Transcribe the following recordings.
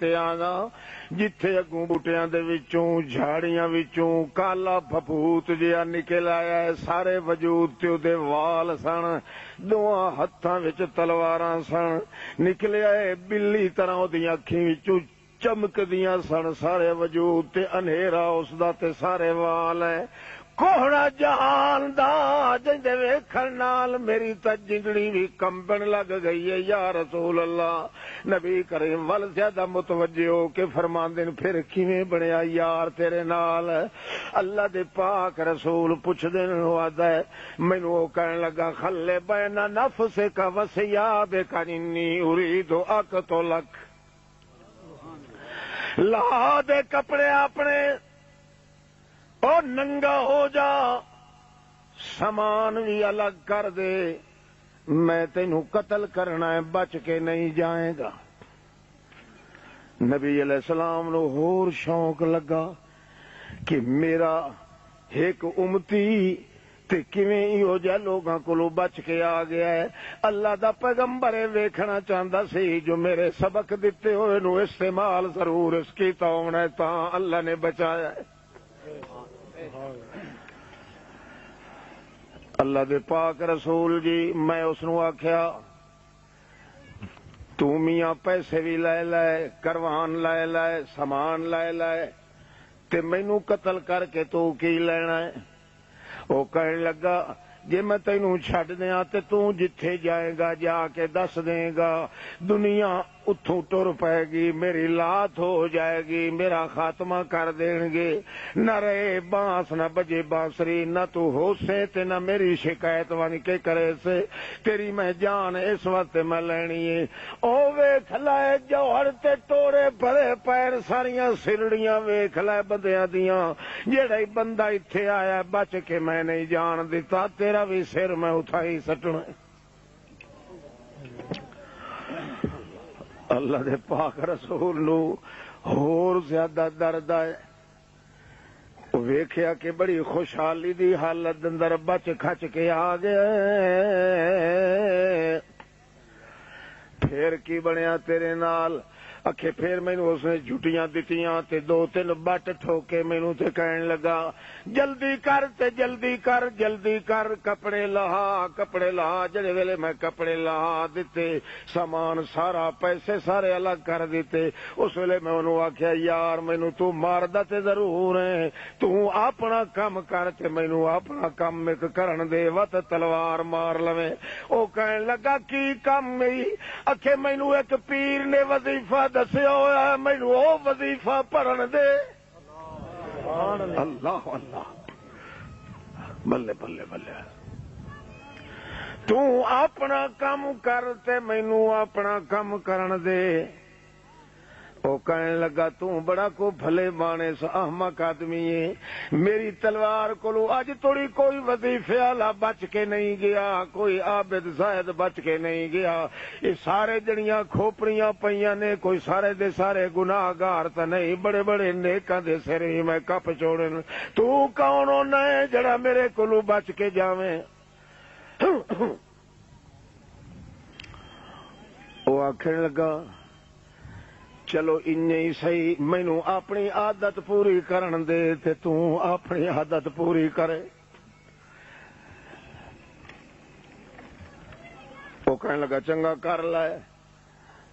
بوٹیاں دا جتھے اگوں بوٹیاں دے وچوں جھاڑیاں وچوں کالا پھپوت جہا نکل آیا ہے سارے وجود تے اودے وال سن دوواں ہتھاں وچ تلواراں سن نکلے آئے بلی طرح اودیاں اکھیں وچوں چمکدیاں سن سارے وجود تے انہیرا اس دا تے سارے وال ہے کوہڑا جہان دا جندے ویکھن نال میری تا جنگڑی بھی کمبن لگ گئی ہے یا رسول اللہ نبی کریم ول زیادہ متوجہ ہو کے فرماندے پھر کیویں بنیا یار تیرے نال اللہ دے پاک رسول پوچھدے نے وعدہ ہے مینوں او کہن لگا خلے بین نفسک وثیابک انی اريد اقتلک لا دے کپڑے اپنے اور ننگا ہو جا سامان بھی الگ کر دے میں تینوں قتل کرنا ہے بچ کے نہیں جائے گا نبی علیہ السلام نو ہور شوق لگا کہ میرا ایک امتی تے کیویں ایہو جہے لوگاں کولوں بچ کے آ گیا ہے اللہ دا پیغمبر ویکھنا چاہندا سی جو میرے سبق دتے ہوئے نو استعمال ضرور اس کیتا ہونا ہے تاں اللہ نے بچایا ہے اللہ دے پاک رسول جی میں اس نو آکھیا تو میاں پیسے بھی لے لے کروان لے لے سامان لے لے تے مینوں قتل کر کے تو کی لینا ہے وہ کہنے لگا جے میں تینوں چھڈ دیاں تے تو جتھے جائے گا جا کے دس دے گا دنیا اتھوں ٹر پائے گی میری لات ہو جائے گی میرا خاتمہ کر دیں گے نہ رہے بانس نہ بجے بانسری نہ تو ہو سے تے نہ میری شکایت بن کے کرے سے تیری میں جان اس وقت میں لینی ہے او ویکھ لائے جوہر تے ٹورے بھرے پیر ساریاں سرڑیاں ویکھ لائے بندیاں دیاں جیڑا ہی بندہ ایتھے آیا بچ کے میں نہیں جان دیتا تیرا بھی سر میں اٹھائی سٹنا اللہ دے پاک رسول نو ہور زیادہ درد آئے ویکھیا کہ بڑی خوشحالی دی حالت اندر بچ کھچ کے آ گئے پھر کی بنیا تیرے نال اکھے پھر مینوں اس نے جھٹیاں دتیاں تے دو تین بٹ ٹھوکے مینوں تے کہن لگا جلدی کر تے جلدی کر کپڑے لا جڑے ویلے میں کپڑے لا دیتے سامان سارا پیسے سارے الگ کر دیتے اس ویلے میں انہوں آکھیا یار مینوں تو ماردا تے ضرور ہے تو اپنا کام کر تے مینوں اپنا کام ایک کرن دے وت تلوار مار لویں او کہن لگا کی کام میری اکھے مینوں ایک پیر نے وظیفہ دسیا ہوا ہے مینوں او وظیفہ پڑھن دے اللہ اللہ بلے بلے بلے تو اپنا کام کر تے مینوں اپنا کام کرن دے وہ کہنے لگا تو بڑا کو بھلے بانے سا احمق آدمی ہے میری تلوار کو اج توڑی کوئی وظیفے والا بچ کے نہیں گیا کوئی عابد زاہد بچ کے نہیں گیا یہ سارے جڑیاں کھوپڑیاں پئیاں نے کوئی سارے دے سارے گناہگار تا نہیں بڑے بڑے نیکاں دے سر ہی میں کپ چھوڑن تو کون ہونا ہے جڑا میرے کولو بچ کے جاویں وہ آکھنے لگا چلو ہی صحیح مینوں اپنی عادت پوری کرن دے تے تو اپنی عادت پوری کرے وہ کہنے لگا چنگا کر لائے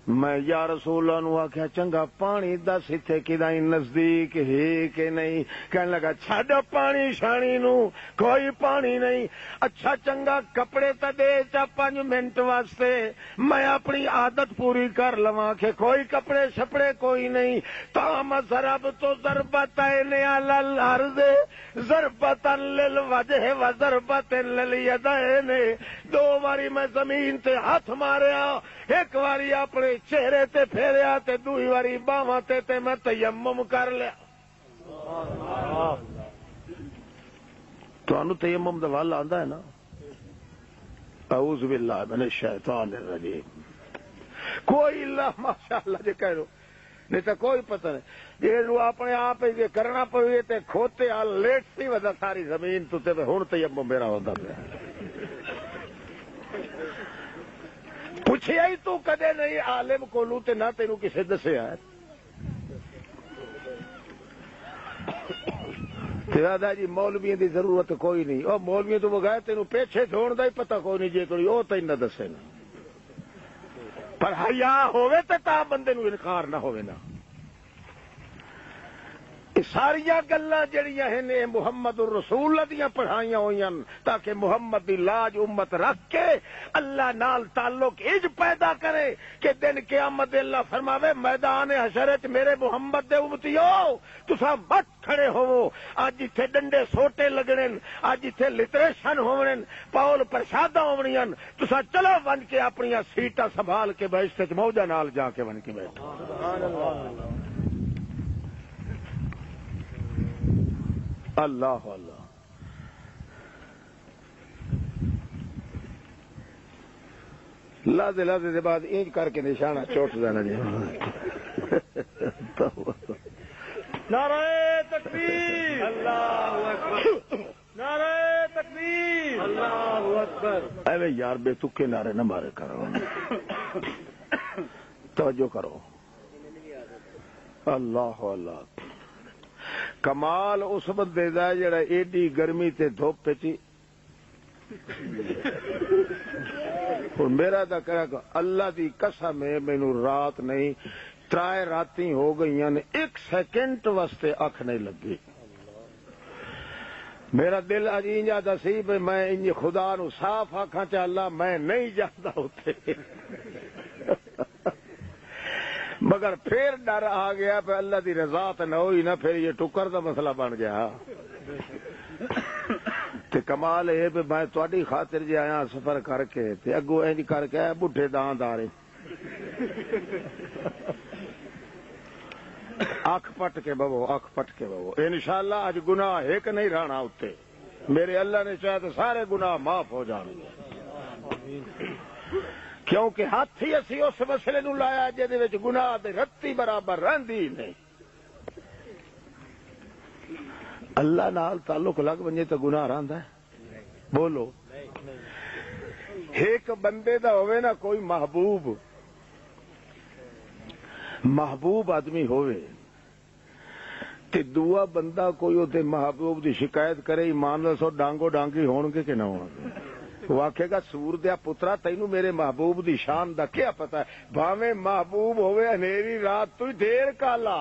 میں یا رسول اللہ نو آکھیا چنگا پانی دس ایتھے کدائیں نزدیک ہے کہ نہیں کہنے لگا چھڈ پانی شانی نو کوئی پانی نہیں اچھا چنگا کپڑے تا دے چا 5 منٹ واسطے میں اپنی عادت پوری کر لواں کہ کوئی کپڑے شپڑے کوئی نہیں تام ضرب تو ضربتین علی الارض ضربتن للوجہ و ضربتن للیدین 2 واری میں زمین تے ہاتھ ماریا ایک واری اپنے چہرے تے پھیریا تے دوئی واری باواں تے میں تیمم کر لیا تو تیمم دا والا آندا ہے نا اعوذ باللہ من الشیطان الرجیم کوئی اللہ ماشاءاللہ جے کہہ لو نہیں تو کوئی پتہ نہیں یہ اپنے آپ یہ کرنا پوے تے کھوتے آ لیٹ سی ودا ساری زمین تو تے ہن تیمم میرا ہوندا پیا پوچھیا ہی تو کدے نہیں عالم کولو تے نہ تینوں کسے دسیا ہے دادا جی مولوی دی ضرورت کوئی نہیں، وہ مولوی تو بغیر تینوں پیچھے دھوڑ دا ہی پتہ کوئی نہیں، جے کوئی وہ تین نہ دسے نا، پر حیا ہوے تے تا بندے نو انکار نہ ہوے نا۔ ساری گلاں جڑیاں ہیں محمد الرسول اللہ دیاں پڑھائیاں ہوئیاں تاکہ محمد دی لاج امت رکھ کے اللہ نال تعلق اج پیدا کرے کہ دن قیامت اللہ فرماوے میدان حشر وچ میرے محمد دے امتیو تساں مت کھڑے ہوو، اج ایتھے ڈنڈے سوٹے لگنے، اج ایتھے لٹریشن ہونے، پاول پرشاداں ہونیاں، تساں چلو ون کے اپنی سیٹاں سنبھال کے بہشت وچ موجاں نال جا کے ون کے بیٹھو۔ سبحان اللہ اللہ اللہ۔ لادے دے بعد اینج کر کے نشانہ چوٹ دینا جی۔ نعرہ تکبیر، اللہ اکبر، نعرہ تکبیر، اللہ اکبر۔ اے یار بے تکے نعرے نہ مارے کرو، توجہ کرو۔ اللہ اللہ۔ کمال اس بندے دا جڑا ایڈی گرمی تے دھوپ چی اور میرا دا کہا اللہ دی قسم ہے مینوں رات نہیں 3 راتیں ہو گئیاں نے 1 سیکنڈ واسطے اکھ نہیں لگی۔ میرا دل اجی جاتا سی بھئی میں انج خدا نو صاف آکھاں چا اللہ میں نہیں جاندا اوتھے، مگر پھر ڈر آ گیا پہ اللہ دی رضا تے نہ ہوئی نا، پھر یہ ٹکر دا مسئلہ بن گیا۔ تے کمال ہے پہ میں تواڈی خاطر جے آیا سفر کر کے تے اگوں انج کر کے بڈھے داند آ رہے، اکھ پٹ کے بو، اکھ پٹ کے بو، انشاءاللہ اج گناہ ایک نہیں رہنا اتنے، میرے اللہ نے چاہے تو سارے گناہ معاف ہو جان گے، کیونکہ ہاتھ ہی اسی اس مسئلے نو لایا جے وچ گناہ دے رتی برابر رہندی نہیں۔ اللہ نال تعلق لگ ونجے تو گناہ رہندا ہے؟ بولو۔ ایک بندے دا ہوئے نا کوئی محبوب آدمی ہوئے تے دعا بندہ کوئی اوتے محبوب دی شکایت کرے، ایمان دسو ڈانگو ڈانگی ہون گے کہ نہ ہون گے؟ وہ آکھے گا سور دیا پترا تینوں میرے محبوب دی شان دا کیا پتا ہے، بھاویں محبوب ہوئے انیری رات تو دیر کالا،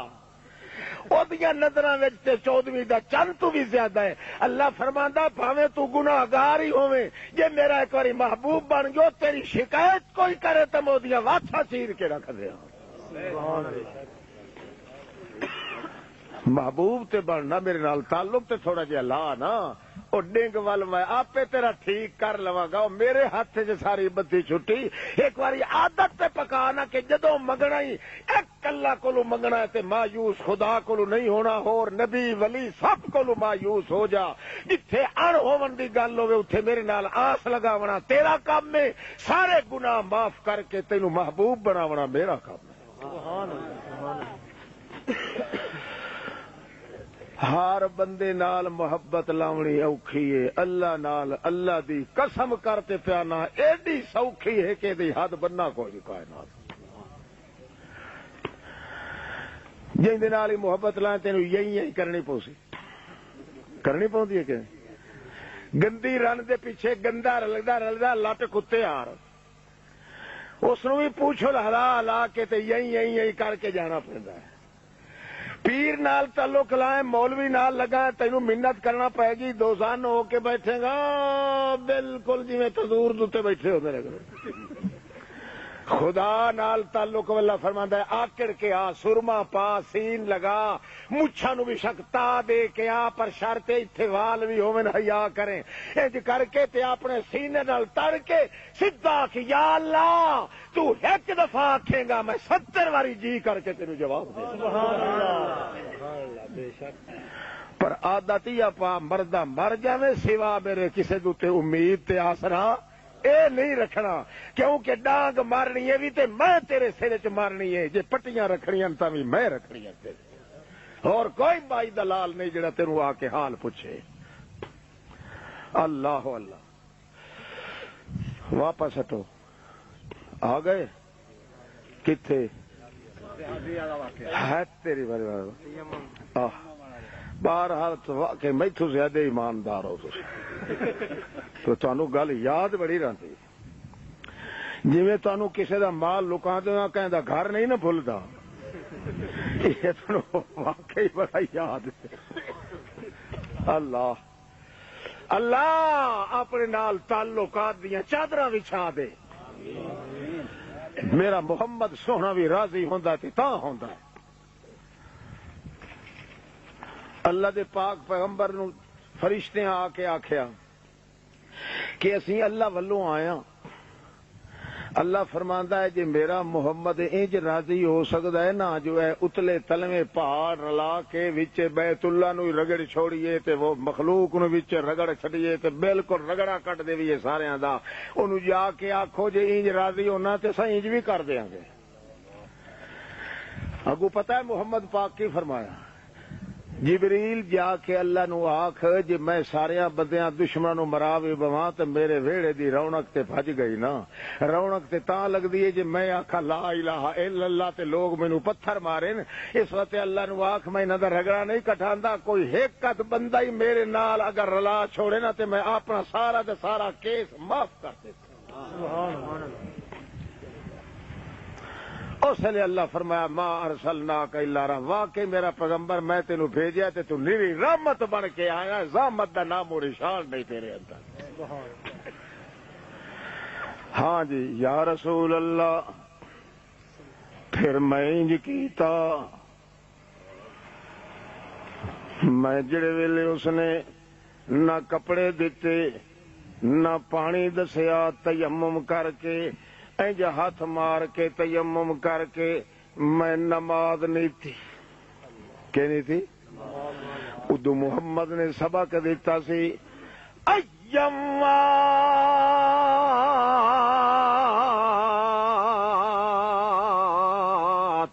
او دیاں نظراں وچ تے 14ویں دا چند تو بھی زیادہ ہے۔ اللہ فرماندا بھاویں تو گناہگار ہی ہوویں، جے میرا ایک واری محبوب بن گیو تیری شکایت کوئی کرے تے میں اودیاں واتھاں چیر کے رکھ دیاں۔ محبوب تے بننا میرے نال تعلق تے تھوڑا جہا لا نا، او ڈنگ ول میں آپے تیرا ٹھیک کر لواں گا، میرے ہاتھ چ ساری بدی چھٹی۔ ایک باری عادت تے پکانا کہ جدوں منگنا ہی ایک اللہ کولو منگنا ہے تے مایوس خدا کولو نہیں ہونا، اور نبی ولی سب کولو مایوس ہو جا، جتھے ان ہون دی گل ہوے اوتھے میرے نال آس لگاونا تیرا کام ہے، سارے گناہ معاف کر کے تینوں محبوب بناونا میرا کام ہے۔ سبحان اللہ۔ ہر بندے نال محبت لاونی اوکھی ہے، اللہ نال اللہ دی قسم کرتے پیانا ایڈی سوکھی ہے کہ دی حد بننا کوئی کائنات، جن دے نال ہی محبت لائیں تینوں یہی کرنی پوسی، کرنی پوندی ہے کہ گندی رن دے پیچھے گندا رلدا لٹ کتے آر، اس نو بھی پوچھو ہلا کے تے یہی کر کے جانا پڑتا ہے۔ پیر نال تعلق لائیں مولوی نال لگا تینوں منت کرنا پائے گی، دوزان ہو کے بیٹھے گا بالکل جی میں تندور دوتے بیٹھے ہوتے رہے۔ خدا نال تعلق واللہ فرماندا ہے آکڑ کے آ، سرما پا، سین لگا، مچھاں نو بھی شکتا دے کے آ، پر شرط ایتھے وال بھی ہوون حیا کریں، انج کر کے تے اپنے سینے نال تڑ کے سیدھا کہ یا اللہ تو ایک دفعہ آکھے گا میں 70 واری جی کر کے تینوں جواب دے۔ سبحان اللہ۔ بے شک پر عادت ہی اپا مردہ مر جاوے سوا میرے کسے دوتے امید تے آسرا اے نہیں رکھنا، کیونکہ ڈانگ مارنی ہے بھی تے میں تیرے سر چ مارنی ہے، جے پٹیاں رکھنیاں تا بھی میں رکھنیاں تیرے، اور کوئی بائی دلال نہیں جڑا تینوں آ کے حال پوچھے۔ اللہ اللہ۔ واپس ہٹو، آ گئے کتھے ہے تیری باری بہرحال کہ میتھوں زیادہ ایماندار ہو تو تانوں گل یاد بڑی رہتی جی تانوں کسی دا مال لکا دیا کہیں دا گھر نہیں نہ بھولدا یہ تانوں واقعی بڑا یاد ہے اللہ اللہ اپنے نال تعلقات دیاں چادراں وچھا دے میرا محمد سونا بھی راضی ہوندا تے تاں ہوندا ہے اللہ دے پاک پیغمبر نو فرشتے آ کے آکھیا کہ اسی اللہ ولوں آیا اللہ فرماندا ہے جی میرا محمد انج راضی ہو سکتا ہے نا جو ہے اتلے تلویں پہاڑ رلا کے وچ بیت اللہ نو رگڑ چھوڑیے تے وہ مخلوق نو وچ رگڑ چھڑیے تے بالکل رگڑا کٹ دیویے سارے دا اونوں جا کے آکھو جے انج راضی ہونا تے سا انج بھی کر دیاں گے اگو پتہ ہے محمد پاک کی فرمایا جبریل جا کے اللہ نو آکھ جی میں ساریاں بندیاں دشمناں نو مرا وی بواں تے میرے ویڑے دی رونق تے بھج گئی نا رونق تے تاں لگدی ہے جی میں آکھا لا الہ الا اللہ تے لوگ مینوں پتھر مارن اس وقت اللہ نو آکھ میں انہاں دا رگڑا نہیں کٹھاندا کوئی ایک بندہ ہی میرے نال اگر رلا چھوڑے نا تے میں اپنا سارا تے سارا کیس معاف کر دیتا سبحان اللہ اس لیے اللہ فرمایا ما ارسلناک الا رحمۃ واقعی میرا پیغمبر میں تینوں بھیجیا تے تو نیری رحمت بن کے آیا زحمت دا نام و نشان نہیں تیرے اندر ہاں جی یا رسول اللہ پھر میں انج کیتا میں جڑے ویلے اس نے نہ کپڑے دیتے نہ پانی دسیا تیمم کر کے انج ہاتھ مار کے تیمم کر کے میں نماز نہیں تھی کہ نہیں تھی ادو محمد نے سبق دیتا سی ایما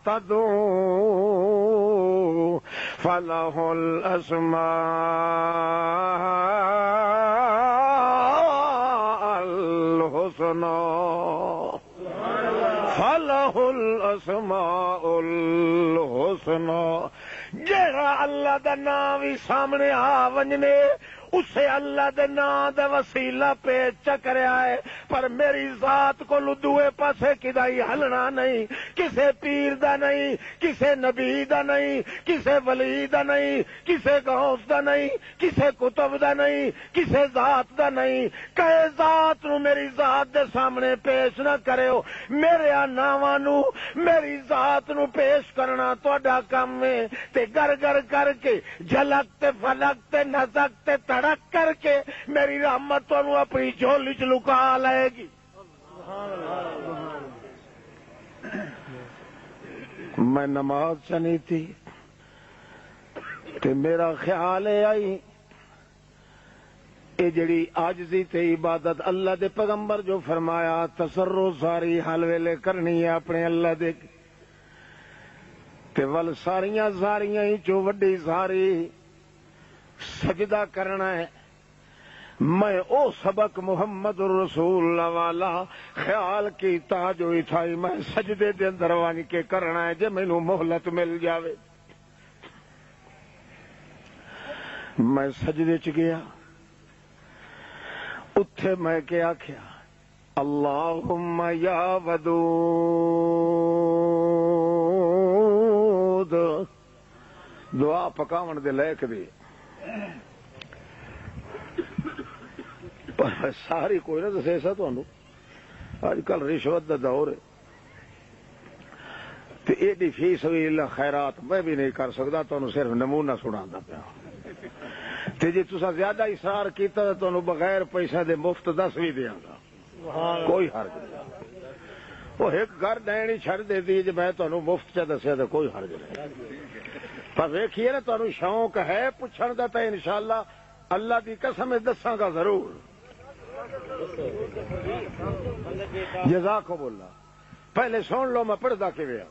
تدعو فلہ الاسماء الحسنى فلہ الاسماء الحسنى جڑا اللہ دا نام بھی سامنے آ ونجنے اسے اللہ دے نام دا وسیلہ پہ چکریا ہے پر میری ذات کو دوے پاسے کدائی ہلنا نہیں کسے پیر دا نہیں کسے نبی دا نہیں کسے ولی دا نہیں کسے غوث دا نہیں کسے کتب دا نہیں کسے ذات دا نہیں کہے ذات نو میری ذات دے سامنے پیش نہ کرو میرے ناواں نو میری ذات نو پیش کرنا تہاڈا کم ہے تے گر گر کر کے جھلک تے فلک تے نزک تے تڑک کر کے میری رحمت تانوں اپنی جھولی چ لکا لے گی میں نماز چنی تھی تے میرا خیال ہے آئی اے جڑی عاجزی تے عبادت اللہ دے پیغمبر جو فرمایا تصرف ساری حال ویلے کرنی ہے اپنے اللہ دے تے ول ساریاں ہی چو وڈی ساری سجدہ کرنا ہے میں او سبق محمد رسول اللہ والا خیال کیتا جو تھائی میں سجدے دے اندر وان کے کرنا ہے جے مینوں مہلت مل جاوے میں سجدے چ گیا اتھے میں کیا آکھیا اللہم یا ودود دعا پکاون دے لائق دی پر ساری کوئی نہ دسے سا تانوں اج کل رشوت دا دور ہے تے ایڈی فی سبیل اللہ خیرات میں بھی نہیں کر سکدا تانوں صرف نمونہ سناوندا پیا تے جے تساں زیادہ اصرار کیتا تے تانوں بغیر پیسے دے مفت دس بھی دیاں گا کوئی حرج نہیں وہ ایک گھر دینی چھڑ دے دی جے میں تانوں مفت چ دسیا تے کوئی حرج نہیں پر ویکھیے نا تانوں شوق ہے پوچھن دا تے انشاءاللہ اللہ دی قسم دساں گا ضرور جزاکم اللہ پہلے سن لو میں پڑھدا کیویں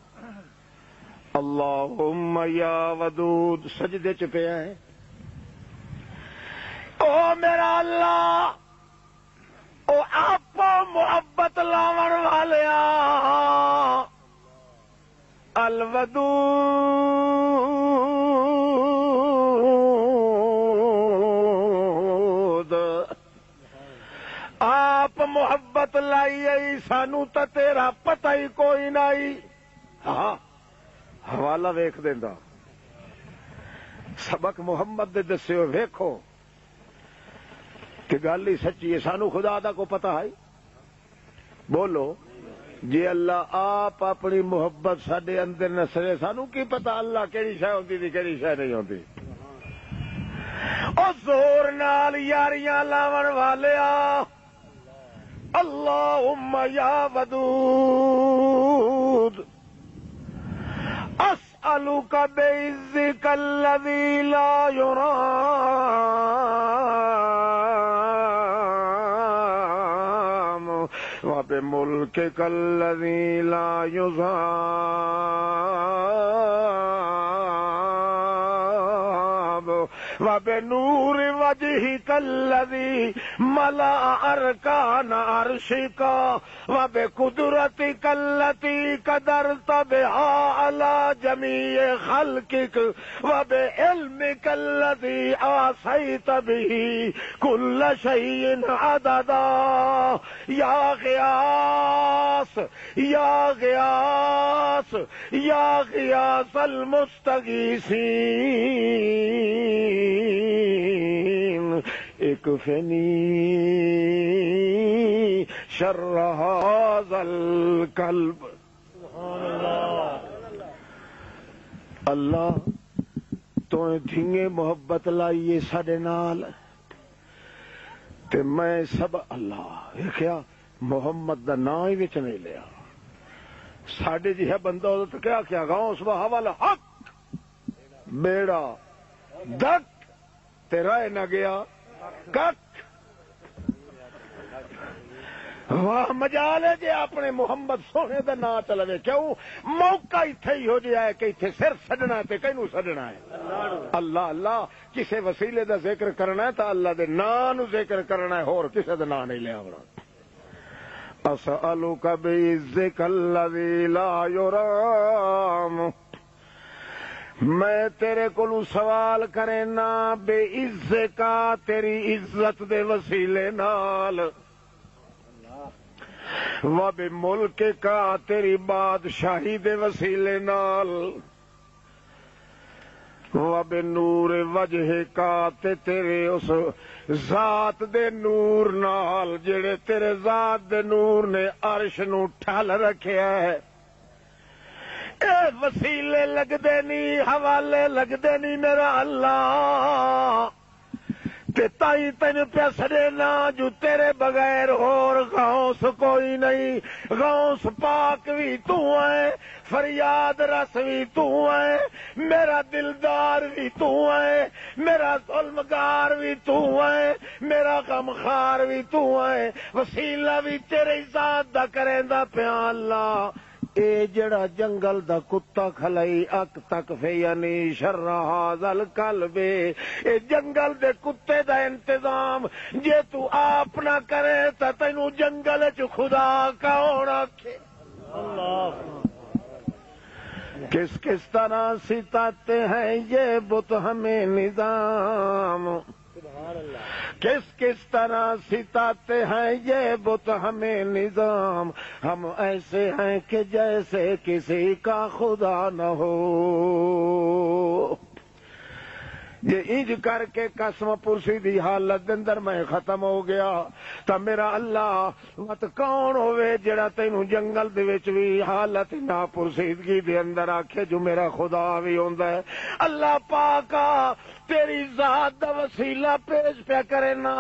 اللہم یا ودود سجدے چ پیا ہے او میرا اللہ او آپ محبت لاون والیا الودود آپ محبت لائی آئی سانو تا تیرا پتہ ہی کوئی نہیں. ہاں حوالہ ویکھ دیندا سبق محمد دے دسے ہو ویکھو کہ گل ہی سچی ہے. سانو خدا دا کو پتہ ہے؟ بولو جی اللہ آپ اپنی محبت ساڈے اندر نسرے سانو کی پتہ اللہ کیڑی شے ہوندی تے کیڑی شے نہیں ہوندی. او زور نال یاریاں لاون والیا اللہم یا ودود اسألک بعزک الذی لا یرام وبملکک الذی لا یضام وبنور وجهك الذي ملأ أركان عرشك وبقدرتك التي قدرت بها على جميع خلقك وبعلمك الذي أحصيت به كل شيء عددا يا غياث يا غياث يا غياث المستغيثين اكفني شر هذا القلب. اللہ تو تھیے محبت لائیے ساڈے نال تے میں سب اللہ ویکھیا محمد دا نام ہی وچ نہیں لیا. ساڈے جہا بندہ ہو تو کیا کیا غوث با حوالہ حق بیڑا دک تیرا نہ گیا کک. واہ مجال ہے جی اپنے محمد سونے دا نام چلے. کیوں موقع اتنے ہی ہو جائے کہ اتنے سر سڈنا ہے کینوں سڈنا ہے. اللہ اللہ کسے وسیلے دا ذکر کرنا ہے تو اللہ دے نام نو ذکر کرنا ہے اور کسے دا نام نہیں لیا ہونا. اسألک بعزک الذی لا یرام میں تیرے کو سوال کرے نا بے عزت کا تیری عزت دے وسیلے نال و بے ملک کا تیری بادشاہی دے وسیلے نال و بے نور وجہ کا تے تیرے اس ذات دے نور نال جڑے تیرے ذات دے نور نے عرش نو ٹھل رکھیا ہے. اے وسیلے لگدے نہیں حوالے لگدے نہیں میرا اللہ تے تائی تین پیا سڈینا جو تیرے بغیر اور غوث کوئی نہیں. غوث پاک بھی تو ہے فریاد رس بھی تو ہے میرا دلدار بھی تو ہے میرا ظلمگار بھی تو ہے میرا غمخار بھی تو ہے. وسیلہ بھی تیرے ذات دا کریندا پیا اللہ. اے جڑا جنگل دا کتا کھلائی اک تک فیانی شر ھذا القلب اے جنگل دے کتے دا انتظام جے تو آپ نہ کرے تا تینوں جنگل چ خدا کون آکھے. اللہ کس کس طرح ستاتے ہیں یہ بت ہمیں نظام کس کس طرح ستاتے ہیں یہ بت ہمیں نظام ہم ایسے ہیں کہ جیسے کسی کا خدا نہ ہو. یہ انج کر کے قسم پرسی دی حالت اندر میں ختم ہو گیا تا میرا اللہ مت کون ہوئے جڑا تینوں جنگل دے وچ وی حالت نا پرسیدگی دے اندر آکھے جو میرا خدا بھی ہوندا ہے. اللہ پاکا تیری ذات دا وسیلہ پیش پیا کرے نا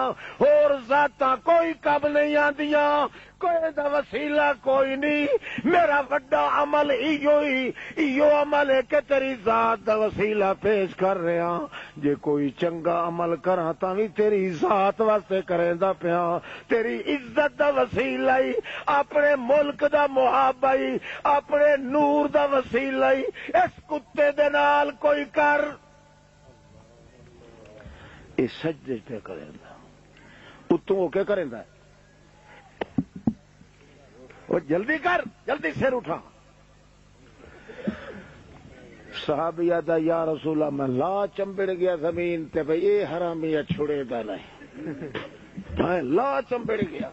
اور ذاتاں کوئی کب نہیں آندیاں کوئی دا وسیلہ کوئی نہیں. میرا بڑا عمل ایو عمل ہے کہ تیری ذات دا وسیلہ پیش کر رہا. جے کوئی چنگا عمل کراں تاں وی تیری ذات واسطے کریندا پیا. تیری عزت دا وسیلہ ہی اپنے ملک دا محابہ ہی اپنے نور دا وسیلہ ہی اس کتے دے نال کوئی کر اے سجدے پہ کریندا اتوں ہو کے کریندا وہ جلدی کر جلدی سر اٹھا. صحابی آدھا یا رسول اللہ میں لا چمبڑ گیا زمین تے بھئی اے حرامی چھڑے دا نہیں لا چمبڑ گیا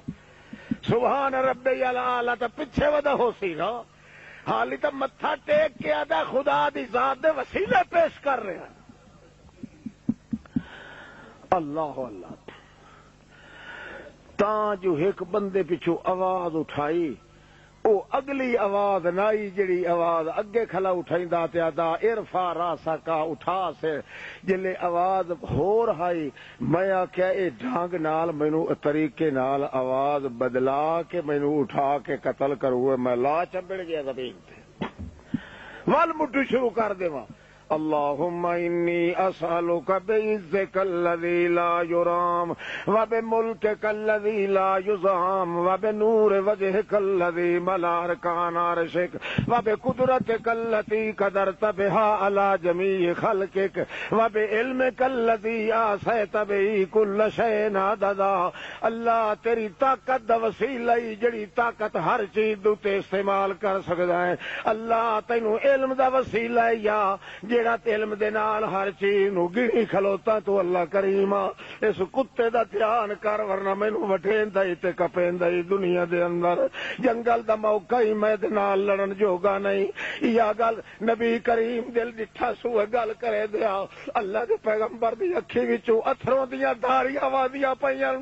سبحان ربی الاعلی تے پیچھے ودا ہو سی نا، حالی تو متھا ٹیک کے آدھا خدا دی ذات دے وسیلے پیش کر رہے ہیں. اللہ اللہ تاں جو ایک بندے پچھو آواز اٹھائی او اگلی آواز نائی جڑی آواز اگے کھلا اٹھائیندہ تے آدھا ارفع راسک اٹھا سے جلے آواز ہو رہائی میں آکھیا اے ڈھانگ نال مینوں طریقے نال آواز بدلا کے مینوں اٹھا کے قتل کروے میں لا چمبڑ گیا زمین تے وال مٹو شروع کر دیواں. اللهم إني أسألك بعزك الذي لا يرام وبملكك الذي لا يزام وبنور وجهك الذي ملا أركان عرشك وبقدرتك التي قدرت بها على جميع خلقك وبعلمك الذي أحصيت به كل شيء عددا. اللہ تیری طاقت دا وسیلہ جڑی طاقت ہر چیز دوتے استعمال کر سکدا ہے. اللہ تینوں علم دا وسیلہ یا جیڑا علم دے نال ہر چیز نو گڑی کھلوتا تو اللہ کریم اس کتے دا دھیان کر ورنہ مینوں وٹھیندا ہی تے کپیندا ہی دنیا دے اندر جنگل دا موقع ہی میں دے نال لڑن جوگا نہیں. یا گل نبی کریم دل ڈٹھا سوے گل کرے دیا اللہ دے پیغمبر دی اکھی وچوں اتھروں دیاں دھاریاں وادیاں پیاں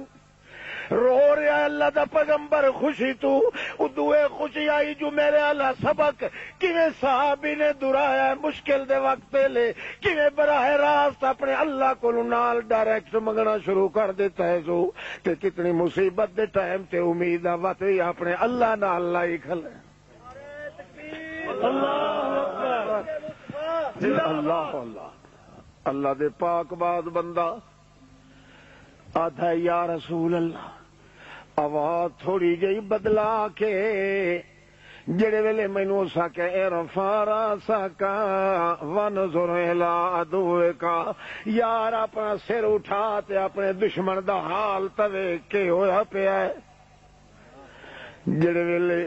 رو رہا ہے اللہ دا پیغمبر خوشی تو ادوے خوشی آئی جو میرے اللہ سبق کیویں صحابی نے درایا ہے مشکل دے وقت لے کیویں براہ راست اپنے اللہ کو نال ڈائریکٹ منگنا شروع کر دیتا ہے جو تے کتنی مصیبت دے ٹائم تے امید آوت ہی اپنے اللہ نال لائی کھلے. اللہ اللہ اللہ دے پاک باز بندہ آدھا یا رسول اللہ آواز تھوڑی جی بدلا کے جڑے ویلے مینوں سکے ارفع راسک ونظر الی عدوک یار اپنا سر اٹھا تے اپنے دشمن دا حال توے کے ہویا پیا ہے. جڑے ویلے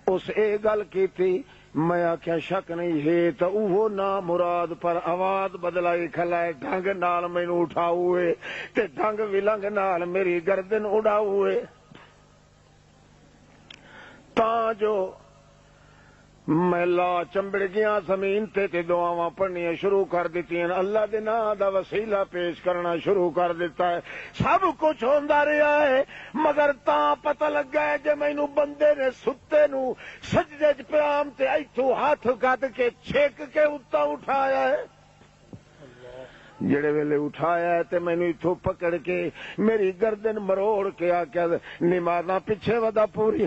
اس اے گل کیتی میں آخیا شک نہیں ہے تو وہ نا مراد پر آواز بدلائی کھلائے ڈھنگ نال مینوں اٹھا ہوئے تے ڈھنگ ولنگ نال میری گردن اڑا ہوئے تا جو میں لا چمبڑ گیا زمین تے دعاواں پڑھنیاں شروع کر دیتی ہیں. اللہ دے نام دا وسیلہ پیش کرنا شروع کر دیتا ہے. سب کچھ ہوندا رہا ہے مگر تاں پتہ لگا ہے جے مینوں بندے نے ستے نو سجدے چ پیام تے ایتھوں ہاتھ کڈ کے چھک کے اُتا اٹھایا ہے. جڑے ویلے اٹھایا ہے تے مینوں ایتھوں پکڑ کے میری گردن مروڑ کے آکھیا نمازاں پیچھے ودا پوری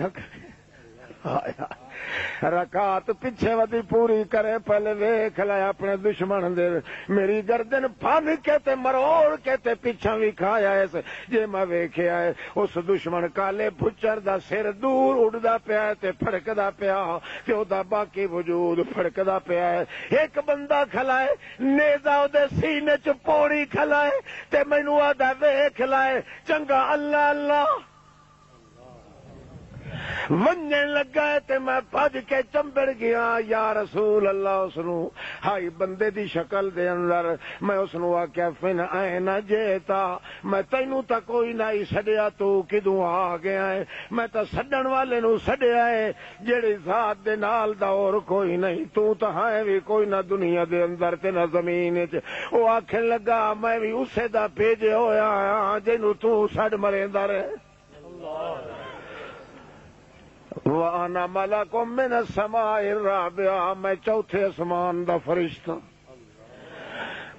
رکعت پیچھے ودی پوری کرے پہلے ویکھ لے اپنے دشمن دے میری گردن پھن کے تے مروڑ کے تے پیچھا بھی کھایا ہے. جے میں ویکھیا ہے اس دشمن کالے بچر دا سر دور اڑدا پیا ہے تے پھڑکدا پیا تے او دا باقی وجود پھڑکدا پیا ہے. ایک بندہ کھلا ہے نیزا او دے سینے چ پوڑی کھلا ہے تے مینوں آدا ویکھ لے چنگا اللہ اللہ ونجن لگا ہے تے میں بھج کے چمبڑ گیا. یا رسول اللہ اس نو ہائی بندے دی شکل دے اندر میں اس نو آکھیا فن این جیتا میں تینوں تا کوئی نہیں سڈیا تو کدوں آ گیا ہے میں تا سڈن والے نو سڈیا ہے جیڑی ذات دے نال دا اور کوئی نہیں تو تا ہے بھی کوئی نہ دنیا دے اندر تے نہ زمین وچ. او آکھن لگا میں بھی اسے دا بھیجے ہویا ہاں جنوں تو سڈ مریندا رہے. وَأَنَا مَلَكٌ مِّنَ السَّمَاءِ الرَّابِعَةِ میں چوتھے آسمان دا فرشتہ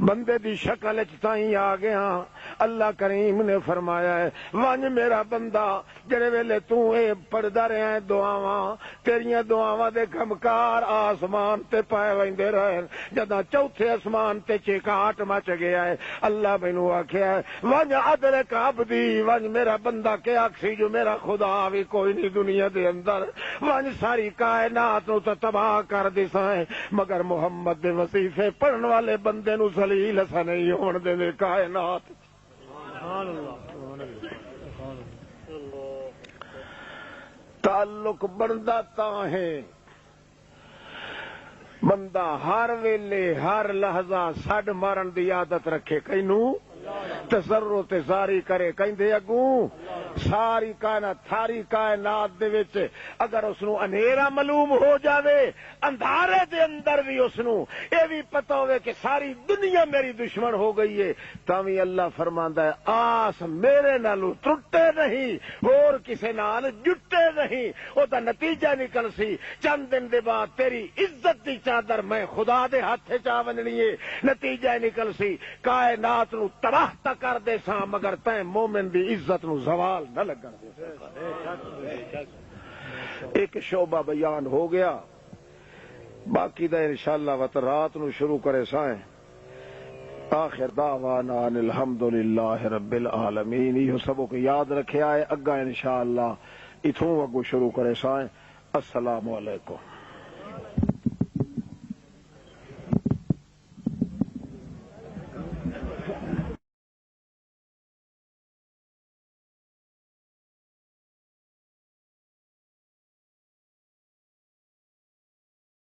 بندے دی شکل وچ تائیں آ گیا. اللہ کریم نے فرمایا ہے ونج میرا بندہ جڑے ویلے تو اے پڑھدا رہیا ہے دعاواں تیریاں دعاواں دے کمکار آسمان تے پائے ویندے رہے. جداں چوتھے آسمان تے چکاٹ مچ گیا ہے اللہ مینوں آکھیا ہے ونج ادرک عبدی ونج میرا بندہ کہ آکھی جو میرا خدا بھی کوئی نہیں دنیا دے اندر ونج ساری کائنات نو تے تباہ کر دیساں ہے مگر محمد دے وظیفے پڑھن والے بندے نو ذلیل اسا نہیں ہون دے کائنات. تعلق بندا تاں ہے بندہ ہر ویلے ہر لحظہ سڈ مارن دی عادت رکھے کینوں تزرع تے زاری کرے کہندے اگوں ساری کائنات تھاری کائنات دے وچ اگر اس نو انیرا معلوم ہو جاوے اندھارے دے اندر بھی اس نو اے بھی پتہ ہوئے کہ ساری دنیا میری دشمن ہو گئی ہے تاوی اللہ فرماندا ہے آس میرے نالو ٹوٹے نہیں اور کسے نال جٹے نہیں او دا نتیجہ نکل سی چند دن دے بعد تیری عزت دی چادر میں خدا دے ہاتھ چا وننی ہے نتیجہ نکل سی کائنات نو تباہ تا کر دے ساں مگر تیں مومن دی عزت نو زوال نہ لگن دے ایک شعبہ بیان ہو گیا باقی دا انشاءاللہ وقت رات نو شروع کرے سائیں آخر دعوانا ان الحمدللہ رب العالمین یہ سبق یاد رکھے آئے اگا انشاءاللہ اتھوں اگو شروع کرے سائیں السلام علیکم